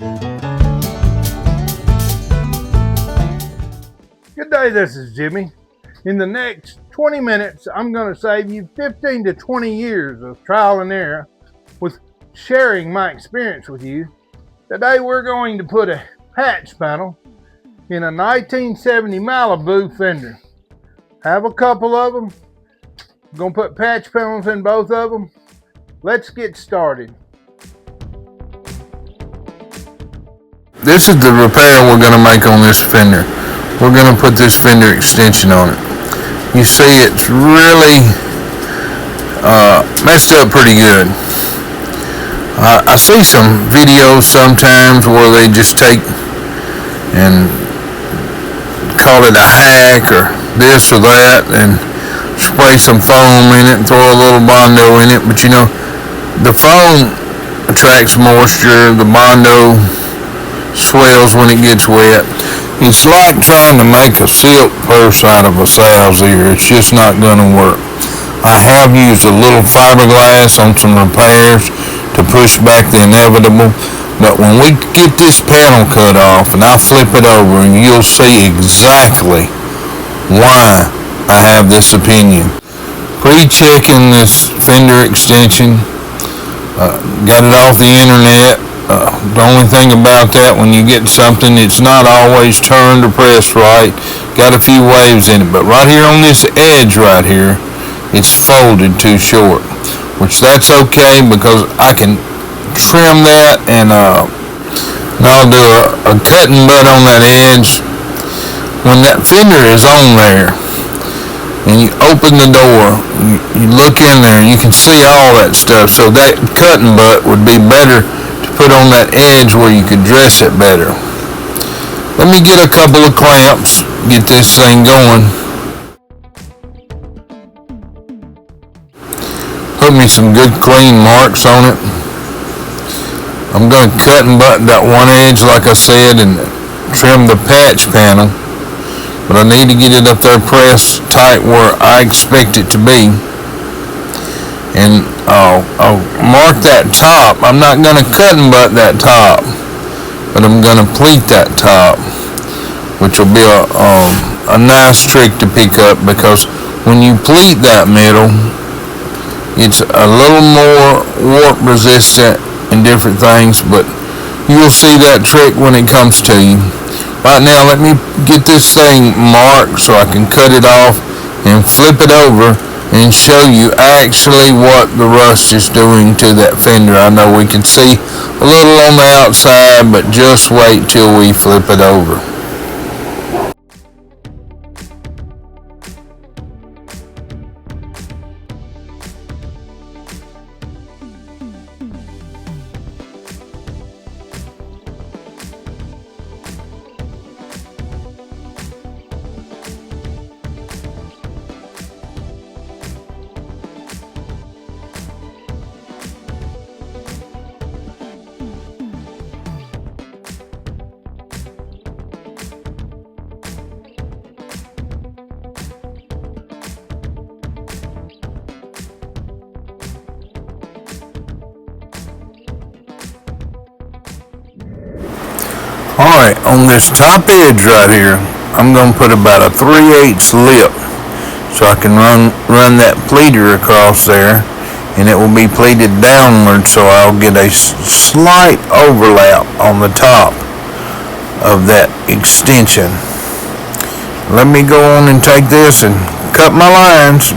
Good day, this is Jimmy. In the next 20 minutes, I'm going to save you 15 to 20 years of trial and error with sharing my experience with you. Today we're going to put a patch panel in a 1970 Malibu fender. Have a couple of them. I'm going to put patch panels in both of them. Let's get started. This is the repair we're going to make on this fender. We're going to put this fender extension on it. You see it's really messed up pretty good. I see some videos sometimes where they just take and call it a hack or this or that and spray some foam in it and throw a little Bondo in it. But you know, the foam attracts moisture, the Bondo swells when it gets wet. It's like trying to make a silk purse out of a sow's ear. It's just not going to work. I have used a little fiberglass on some repairs to push back the inevitable, but when we get this panel cut off and I flip it over, and you'll see exactly why I have this opinion. Pre-checking this fender extension, got it off the internet. The only thing about that, when you get something, it's not always turned or pressed right. Got a few waves in it, but right here on this edge right here, it's folded too short, which that's okay because I can trim that and I'll do a cutting butt on that edge. When that fender is on there and you open the door, you look in there, you can see all that stuff. So that cutting butt would be better put on that edge where you could dress it better. Let me get a couple of clamps, get this thing going. Put me some good clean marks on it. I'm going to cut and butt that one edge like I said and trim the patch panel, but I need to get it up there pressed tight where I expect it to be. And I'll mark that top. I'm not going to cut and butt that top, but I'm going to pleat that top, which will be a nice trick to pick up, because when you pleat that middle, it's a little more warp resistant and different things, but you'll see that trick when it comes to you. Right now, let me get this thing marked so I can cut it off and flip it over and show you actually what the rust is doing to that fender. I know we can see a little on the outside, but just wait till we flip it over. Alright, on this top edge right here, I'm going to put about a 3/8 lip so I can run that pleater across there, and it will be pleated downward, so I'll get a slight overlap on the top of that extension. Let me go on and take this and cut my lines.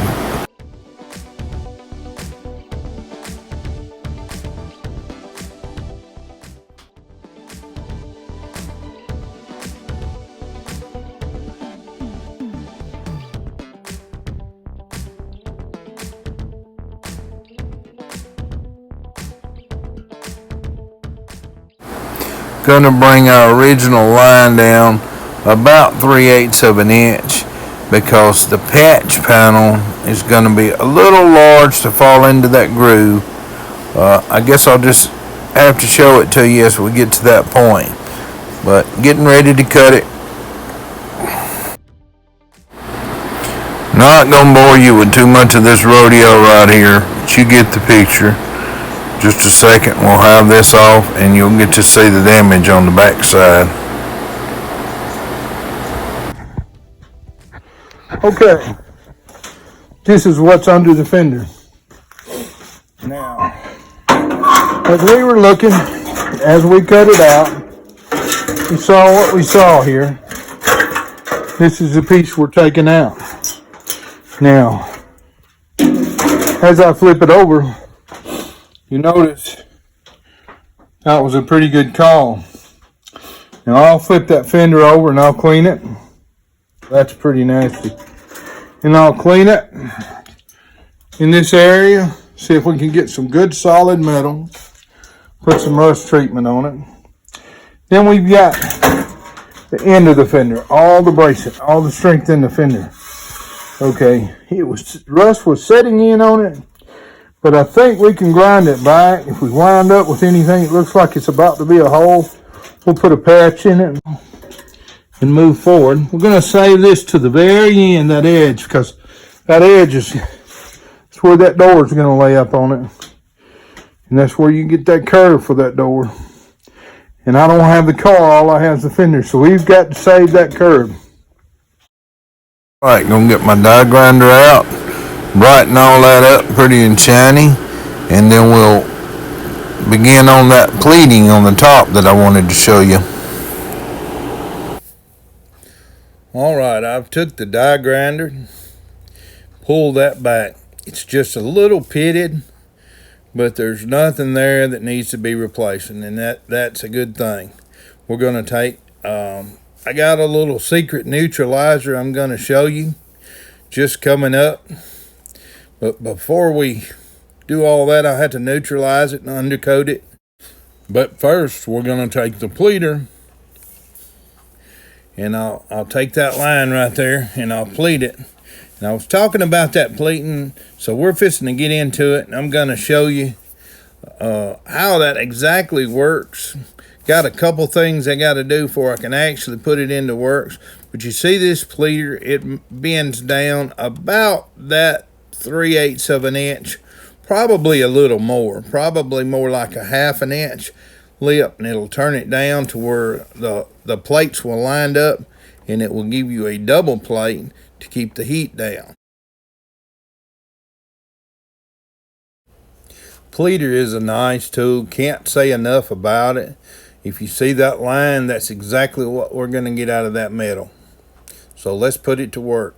Going to bring our original line down about 3/8 of an inch, because the patch panel is going to be a little large to fall into that groove. I guess I'll just have to show it to you as we get to that point, but getting ready to cut it. Not going to bore you with too much of this rodeo right here, but you get the picture. Just a second, we'll have this off and you'll get to see the damage on the back side. Okay, this is what's under the fender. Now, as we were looking, as we cut it out, we saw what we saw here. This is the piece we're taking out. Now, as I flip it over, you notice that was a pretty good call. Now I'll flip that fender over and I'll clean it. That's pretty nasty. And I'll clean it in this area, see if we can get some good solid metal, put some rust treatment on it. Then we've got the end of the fender, all the bracing, all the strength in the fender. Okay, rust was setting in on it, but I think we can grind it back. If we wind up with anything that looks like it's about to be a hole, we'll put a patch in it and move forward. We're going to save this to the very end, that edge, because that edge is where that door is going to lay up on it. And that's where you get that curve for that door. And I don't have the car, all I have is the fender, so we've got to save that curve. Alright, gonna get my die grinder out, brighten all that up pretty and shiny, and then we'll begin on that pleating on the top that I wanted to show you. Alright, I've took the die grinder, pulled that back. It's just a little pitted, but there's nothing there that needs to be replaced, and that's a good thing. We're gonna take I got a little secret neutralizer I'm going to show you just coming up. But before we do all that, I had to neutralize it and undercoat it. But first, we're going to take the pleater, and I'll take that line right there and I'll pleat it. And I was talking about that pleating, so we're fixing to get into it, and I'm going to show you how that exactly works. Got a couple things I got to do before I can actually put it into works. But you see this pleater, it bends down about that 3/8 of an inch, probably a little more, probably more like a 1/2 inch lip, and it'll turn it down to where the plates will line up, and it will give you a double plate to keep the heat down. Pleater is a nice tool, can't say enough about it. If you see that line, that's exactly what we're going to get out of that metal. So let's put it to work.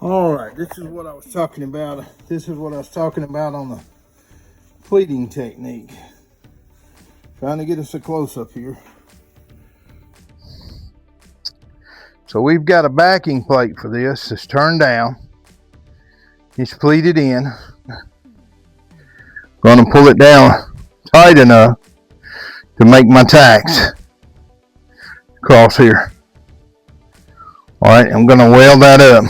All right, this is what I was talking about. This is what I was talking about on the pleating technique. Trying to get us a close-up here. So we've got a backing plate for this. It's turned down. It's pleated in. Going to pull it down tight enough to make my tacks across here. All right, I'm going to weld that up.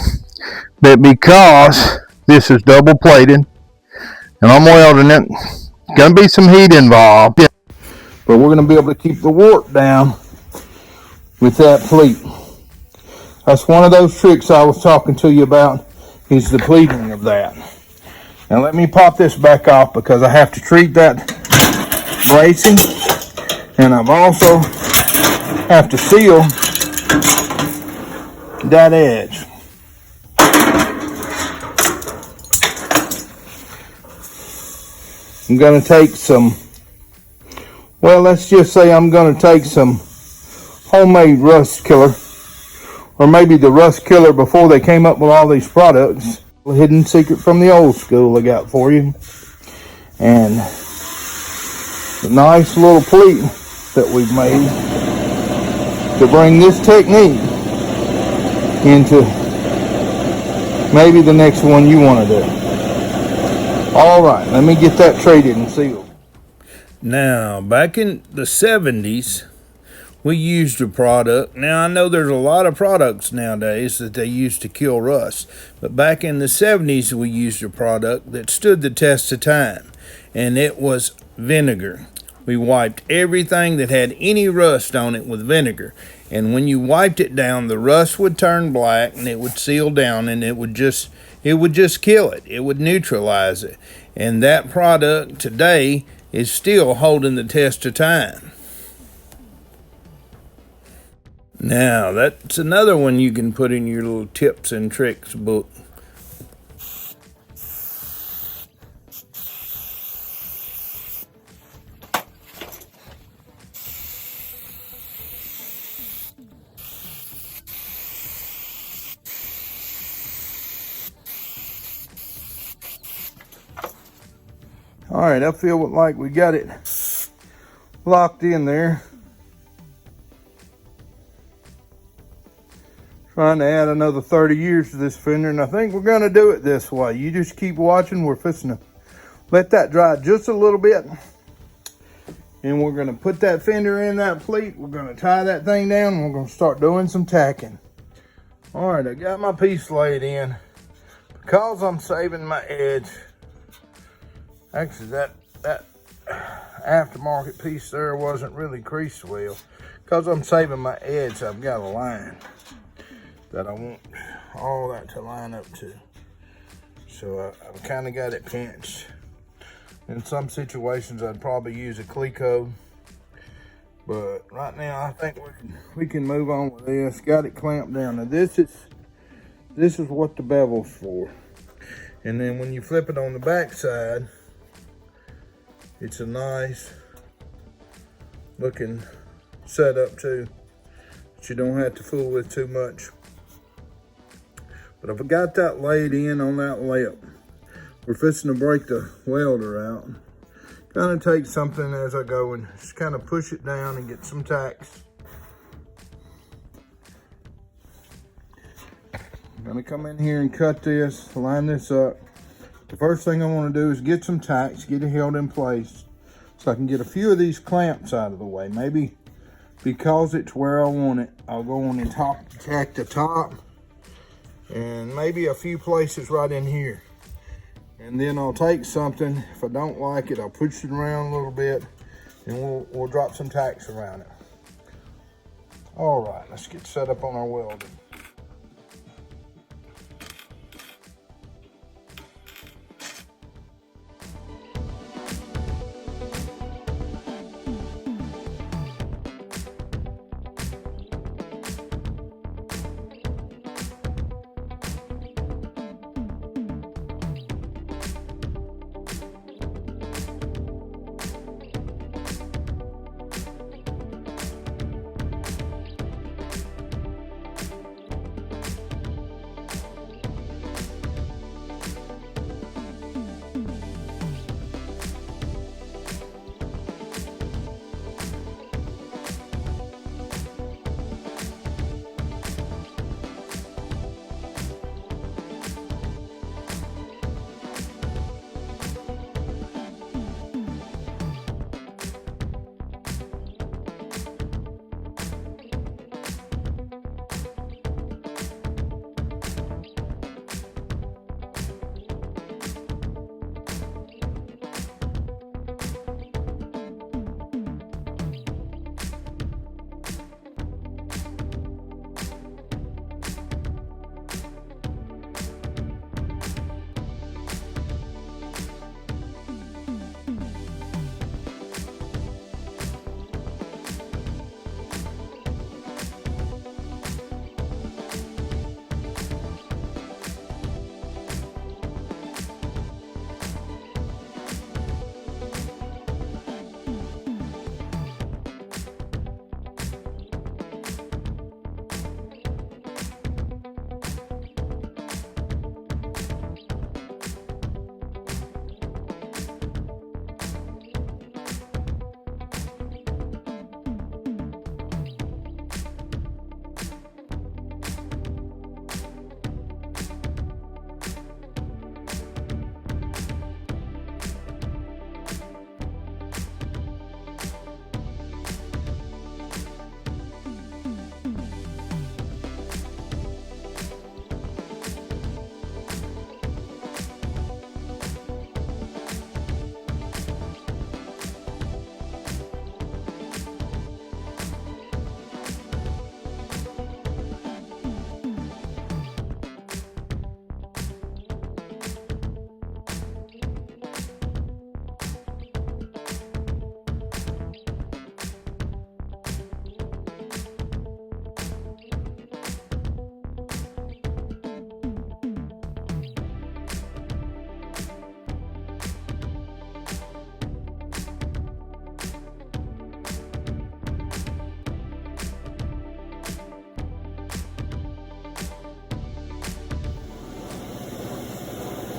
But because this is double plated and I'm welding it, there's going to be some heat involved. But we're going to be able to keep the warp down with that pleat. That's one of those tricks I was talking to you about, is the pleating of that. Now let me pop this back off because I have to treat that bracing, and I've also have to seal that edge. I'm going to take some, well, let's just say I'm going to take some homemade rust killer, or maybe the rust killer before they came up with all these products. A hidden secret from the old school I got for you. And the nice little pleat that we've made to bring this technique into maybe the next one you want to do. All right, let me get that traded and sealed. Now, back in the 70s, we used a product. Now, I know there's a lot of products nowadays that they use to kill rust, but back in the 70s, we used a product that stood the test of time, and it was vinegar. We wiped everything that had any rust on it with vinegar, and when you wiped it down, the rust would turn black and it would seal down, and it would just kill it. It would neutralize it. And that product today is still holding the test of time. Now, that's another one you can put in your little tips and tricks book. All right, I feel like we got it locked in there. Trying to add another 30 years to this fender, and I think we're gonna do it this way. You just keep watching. We're fixing to let that dry just a little bit, and we're gonna put that fender in that pleat. We're gonna tie that thing down, and we're gonna start doing some tacking. All right, I got my piece laid in. Because I'm saving my edge, actually that aftermarket piece there wasn't really creased well. Because I'm saving my edge, I've got a line that I want all that to line up to. So I've kind of got it pinched. In some situations, I'd probably use a Cleco, but right now I think we can move on with this. Got it clamped down. Now this is what the bevel's for. And then when you flip it on the back side, it's a nice looking setup too, that you don't have to fool with too much. But if I got that laid in on that lip, we're fixing to break the welder out. Kind of take something as I go and just kind of push it down and get some tacks. I'm gonna come in here and cut this, line this up. The first thing I want to do is get some tacks, get it held in place, so I can get a few of these clamps out of the way. Maybe because it's where I want it, I'll go on and tack the top, and maybe a few places right in here. And then I'll take something, if I don't like it, I'll push it around a little bit, and we'll drop some tacks around it. All right, let's get set up on our welding.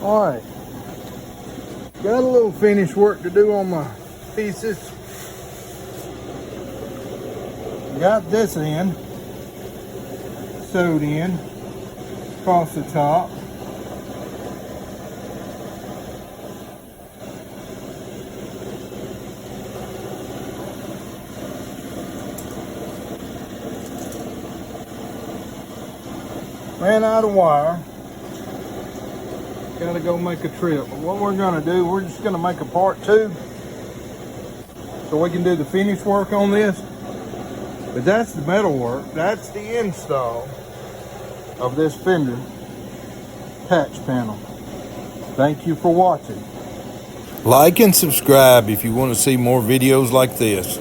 Alright, got a little finish work to do on my pieces. Got this end sewed in across the top. Ran out of wire. Gotta go make a trip. But what we're gonna do, we're just gonna make a part 2 so we can do the finish work on this. But that's the metal work. That's the install of this fender patch panel. Thank you for watching. Like and subscribe if you want to see more videos like this.